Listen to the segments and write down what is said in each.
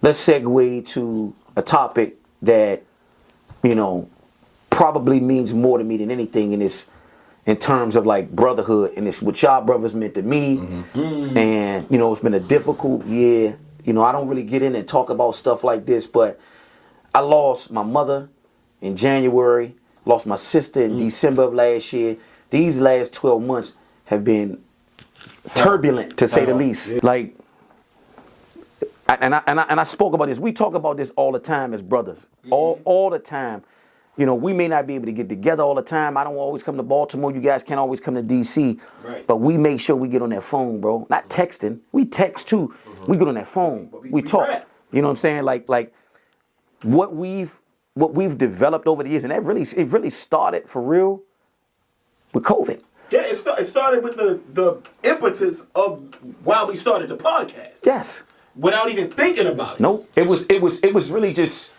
let's segue to a topic that, you know, probably means more to me than anything in terms of like brotherhood, and it's what y'all brothers meant to me. Mm-hmm. And, you know, it's been a difficult year. You know, I don't really get in and talk about stuff like this, but I lost my mother in January, lost my sister in December of last year. These last 12 months have been turbulent, to say the least. Yeah. Like, and I spoke about this. We talk about this all the time as brothers, all the time. You know, we may not be able to get together all the time. I don't always come to Baltimore. You guys can't always come to D.C. Right. But we make sure we get on that phone, bro. Not texting. We text too. Mm-hmm. We get on that phone. We talk. Rap. You know what I'm saying? Like what we've developed over the years, and it really started for real with COVID. Yeah, it started with the impetus of why we started the podcast. Yes. Without even thinking about it. Nope. It was really just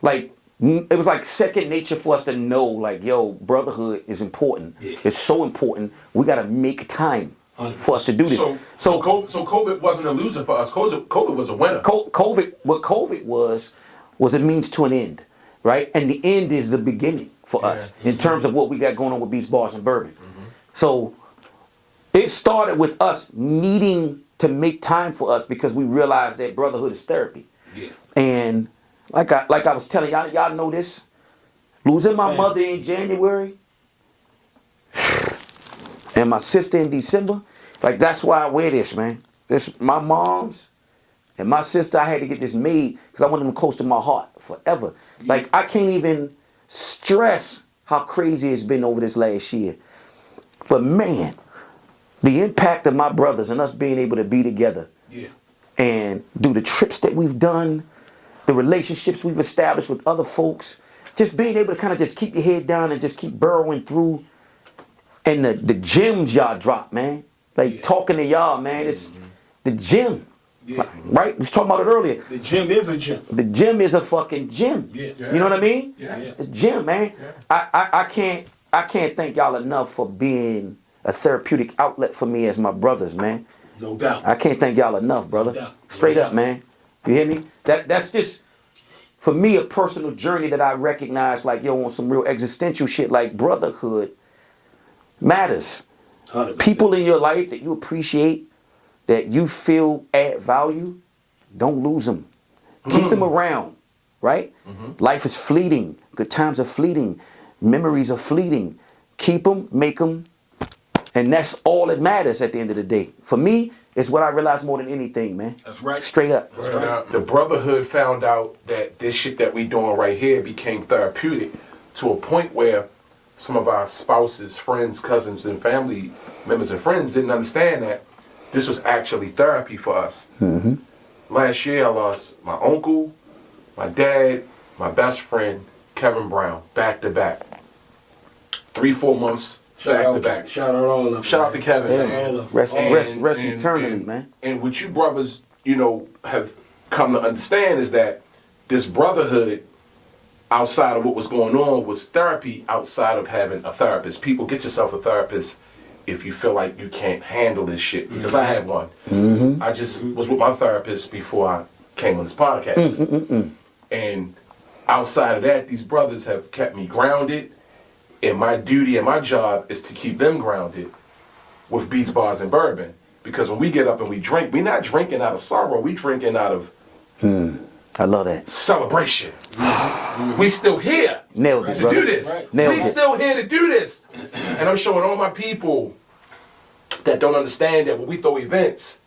like, it was like second nature for us to know, like, yo, brotherhood is important. Yeah. It's so important. We got to make time for us to do this. So COVID wasn't a loser for us. COVID was a winner. What COVID was a means to an end, right? And the end is the beginning for us in terms of what we got going on with Beats, Bars, and Bourbon. Mm-hmm. So it started with us needing to make time for us because we realized that brotherhood is therapy. Yeah. And like I was telling y'all know this. Losing my mother in January and my sister in December, like that's why I wear this, man. This my mom's and my sister. I had to get this made because I wanted them close to my heart forever. Yeah. Like I can't even stress how crazy it's been over this last year. But man, the impact of my brothers and us being able to be together and do the trips that we've done, the relationships we've established with other folks, just being able to kind of just keep your head down and just keep burrowing through. And the gems y'all drop, man. Like talking to y'all, man, it's the gym. Yeah. Right? We was talking about it earlier. The gym is a gym. The gym is a fucking gym. Yeah. You know what I mean? Yeah. It's the gym, man. Yeah. I can't thank y'all enough for being a therapeutic outlet for me as my brothers, man. No doubt. I can't thank y'all enough, brother. No Straight up, man. You hear me? That's just, for me, a personal journey that I recognize, like, yo, on some real existential shit, like brotherhood matters. 100%. People in your life that you appreciate, that you feel add value, don't lose them. Keep them around, right? Mm-hmm. Life is fleeting. Good times are fleeting. Memories are fleeting. Keep them, make them, and that's all that matters at the end of the day. For me, it's what I realized more than anything, man. That's right. Straight up. That's right. The brotherhood found out that this shit that we doing right here became therapeutic to a point where some of our spouses, friends, cousins, and family members and friends didn't understand that this was actually therapy for us. Mm-hmm. Last year, I lost my uncle, my dad, my best friend, Kevin Brown, back to back. 3-4 months. Back to back. Shout out all of them. Shout out to Kevin. Yeah. Rest eternally, man. And what you brothers, you know, have come to understand is that this brotherhood outside of what was going on was therapy outside of having a therapist. People, get yourself a therapist if you feel like you can't handle this shit. Because I had one. Mm-hmm. I just was with my therapist before I came on this podcast. And outside of that, these brothers have kept me grounded. And my duty and my job is to keep them grounded with Beats, Bars, and Bourbon. Because when we get up and we drink, we're not drinking out of sorrow. We drinking out of I love that. celebration. We still here Nailed it, to brother. do this. Right. Nailed We it. still here to do this. And I'm showing all my people that don't understand that when we throw events,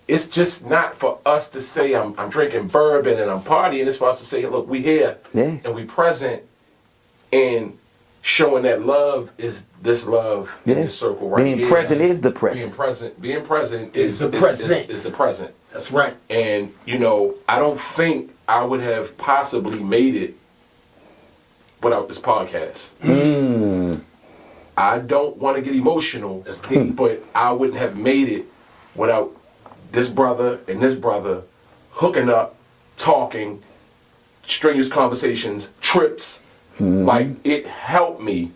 it's just not for us to say I'm drinking bourbon and I'm partying. It's for us to say, look, we here and we present, and showing that love is this love in this circle right here. Being present is the present. Being present is the present. Is the present. That's right. And, you know, I don't think I would have possibly made it without this podcast. I don't want to get emotional, but I wouldn't have made it without this brother and this brother hooking up, talking, strenuous conversations, trips. Like, it helped me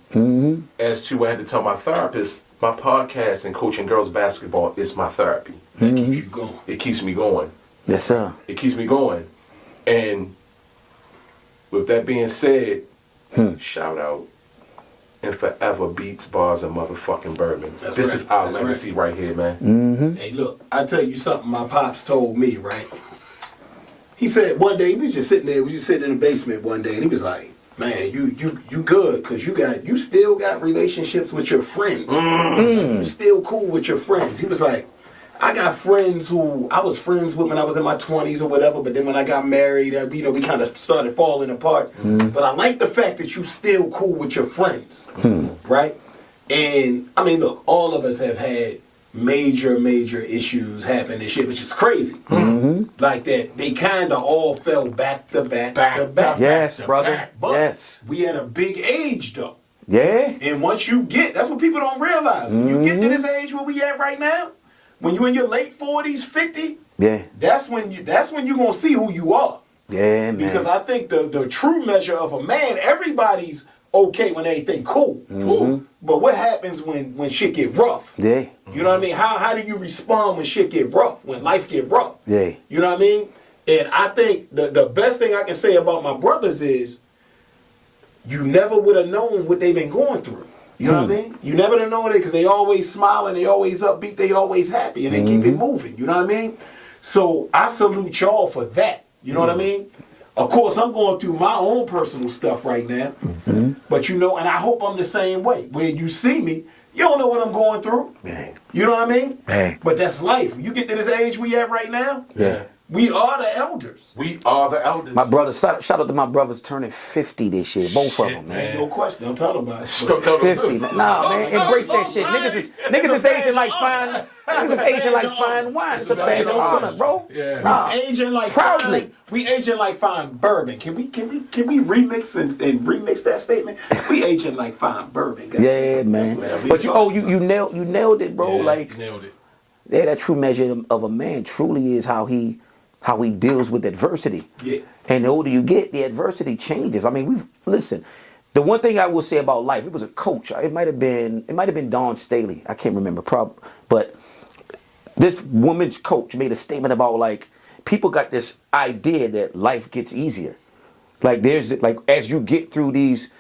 as to, I had to tell my therapist, my podcast and coaching girls basketball is my therapy. That keeps you going. It keeps me going. Yes, sir. It keeps me going. And with that being said, shout out and forever beats, bars, and motherfucking Bourbon. That's this right. is our That's legacy right. right here, man. Hey, look, I tell you something my pops told me, right? He said one day, he was just sitting there, we just sitting in the basement one day, and he was like, man, you good, because you still got relationships with your friends. You still cool with your friends. He was like, I got friends who I was friends with when I was in my 20s or whatever, but then when I got married, we kind of started falling apart. But I like the fact that you still cool with your friends, right? And, I mean, look, all of us have had major issues happen and shit, which is crazy. Like that, they kind of all fell back to back to back. Yes, brother. But Yes. we had a big age, though. Yeah. And once you get, that's what people don't realize. When you get to this age where we at right now, when you in your late 40s, 50, Yeah. that's when you're gonna see who you are. Yeah, man. Because I think the true measure of a man, everybody's okay when everything cool. But what happens when shit get rough? Yeah. You know what I mean? How do you respond when shit get rough, when life get rough? Yeah. You know what I mean? And I think the best thing I can say about my brothers is you never would have known what they've been going through. You know what I mean? You never would have known it because they always smiling, they always upbeat, they always happy, and they keep it moving. You know what I mean? So I salute y'all for that. You know what I mean? Of course, I'm going through my own personal stuff right now. But you know, and I hope I'm the same way. When you see me, you don't know what I'm going through. Yeah. You know what I mean? Yeah. But that's life. You get to this age we at right now, Yeah. we are the elders. We are the elders. My brother, shout out to my brothers turning 50 this year. Both of Shit, them, man. man. Ain't no question. I'm talking about it. Don't tell them 50. Nah, man. Embrace that shit. Niggas is aging like fine. Niggas is aging like fine wine. It's a badge of honor, bro. Yeah. Nah. Aging like Proudly. fine, we aging like fine bourbon. Can we remix and remix that statement? We aging like fine bourbon. Guys. Yeah, man. That's what But we you nailed it, bro. Yeah, Like, nailed it. yeah, that true measure of a man truly is how he deals with adversity. Yeah. And the older you get, the adversity changes. I mean, listen. The one thing I will say about life, it was a coach. It might have been Dawn Staley. I can't remember, but this woman's coach made a statement about like people got this idea that life gets easier. Like as you get through these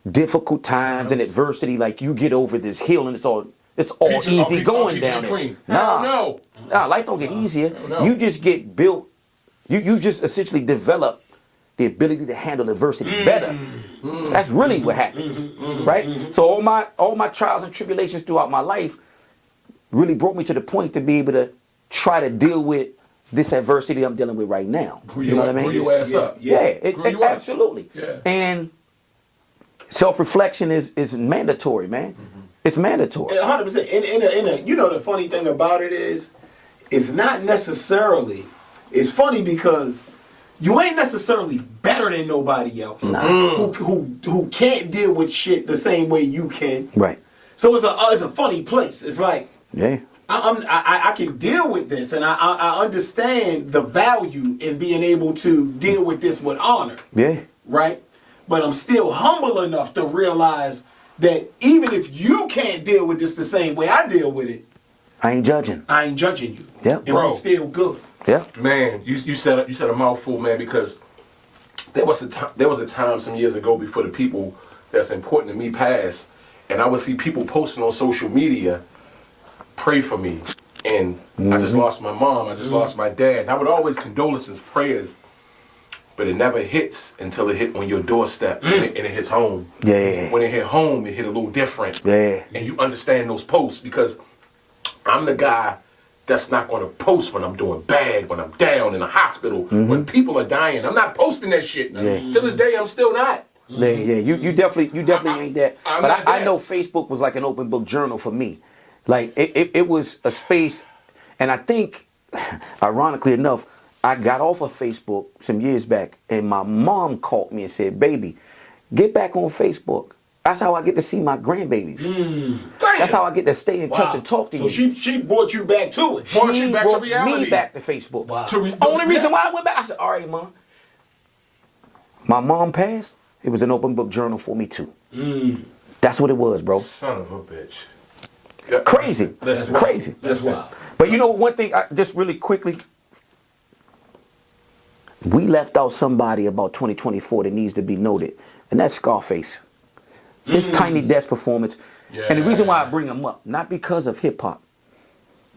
difficult times and adversity, like you get over this hill and it's all easy going down there. No. Nah, life don't get easier. No. You just get built. You just essentially develop the ability to handle adversity better. That's really what happens, right? So all my trials and tribulations throughout my life really brought me to the point to be able to try to deal with this adversity I'm dealing with right now. You know what I mean? Grew your ass up. Grew you up. Absolutely. Yeah. And self-reflection is mandatory, man. It's mandatory. 100%. And you know the funny thing about it is, it's not necessarily. It's funny because you ain't necessarily better than nobody else who can't deal with shit the same way you can. Right. So it's a funny place. It's like Yeah. I can deal with this, and I understand the value in being able to deal with this with honor. Yeah. Right? But I'm still humble enough to realize that even if you can't deal with this the same way I deal with it, I ain't judging. I ain't judging you. Yeah. And Bro. we still good. Yeah. Man, you said a mouthful, man, because there was a time some years ago before the people that's important to me passed, and I would see people posting on social media, pray for me, and I just lost my mom, I just lost my dad, and I would always condolences, prayers, but it never hits until it hit on your doorstep and it hits home. Yeah. When it hit home, it hit a little different. Yeah. And you understand those posts because I'm the guy that's not going to post when I'm doing bad, when I'm down in the hospital, when people are dying. I'm not posting that shit. Yeah. To this day, I'm still not. Yeah, you definitely ain't that. I'm But not I that. know Facebook was like an open book journal for me. Like it was a space, and I think, ironically enough, I got off of Facebook some years back, and my mom called me and said, "Baby, get back on Facebook. That's how I get to see my grandbabies. That's how I get to stay in touch and talk to so you." she brought you back to it. Brought you back to brought reality. me back to Facebook. Wow. Only reason why I went back, I said, "All right, Mom." My mom passed. It was an open book journal for me too. That's what it was, bro. Son of a bitch. Yeah. Crazy. That's Crazy. That's wild. But you know, one thing, just really quickly, we left out somebody about 2024 that needs to be noted, and that's Scarface. His Tiny Desk performance. Yeah. And the reason why I bring him up, not because of hip hop,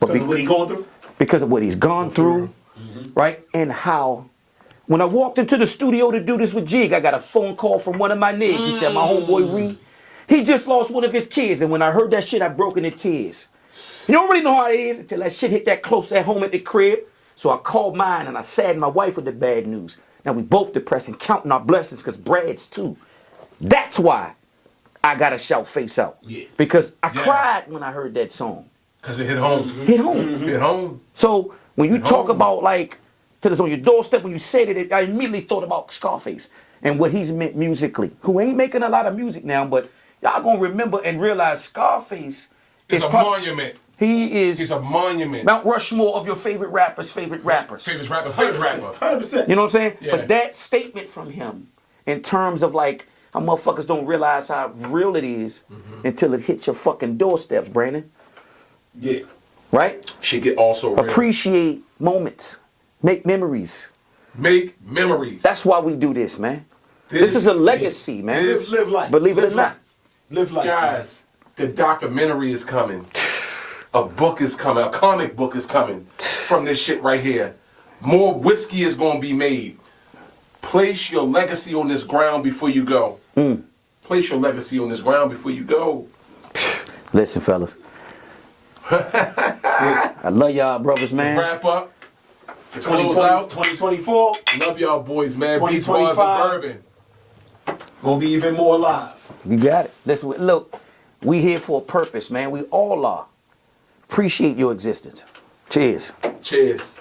but Because of what he going through? because of what he's gone through, right? And how, when I walked into the studio to do this with Jig, I got a phone call from one of my niggas. He said, my homeboy Ree, he just lost one of his kids. And when I heard that shit, I broke into tears. You don't really know how it is until that shit hit that close at home at the crib. So I called mine and I saddened my wife with the bad news. Now we both depressed and counting our blessings because Brad's too. That's why I gotta shout face out. Yeah. Because I cried when I heard that song. Because it hit home. Hit home. Hit home. So when you talk home. about like till it's on your doorstep, when you said it, I immediately thought about Scarface and what he's meant musically. Who ain't making a lot of music now, but y'all gonna remember and realize Scarface It's is a monument. He's He's a monument. Mount Rushmore of your favorite rappers. Favorite rapper. 100%. You know what I'm saying? Yeah. But that statement from him, in terms of like how motherfuckers don't realize how real it is until it hits your fucking doorsteps, Brandon. Yeah. Right? Should get also real. Appreciate moments. Make memories. Make memories. That's why we do this, man. This is a legacy, man. Live life. Believe it Live or not. life. Live life. Guys, the documentary is coming. A book is coming. A comic book is coming from this shit right here. More whiskey is going to be made. Place your legacy on this ground before you go. Place your legacy on this ground before you go. Listen, fellas. I love y'all, brothers, man. Wrap up. To close out. 2024. Love y'all boys, man. Beats, bars, and 2025. bourbon. Gonna be even more live. You got it. Listen, look, we here for a purpose, man. We all are. Appreciate your existence. Cheers. Cheers.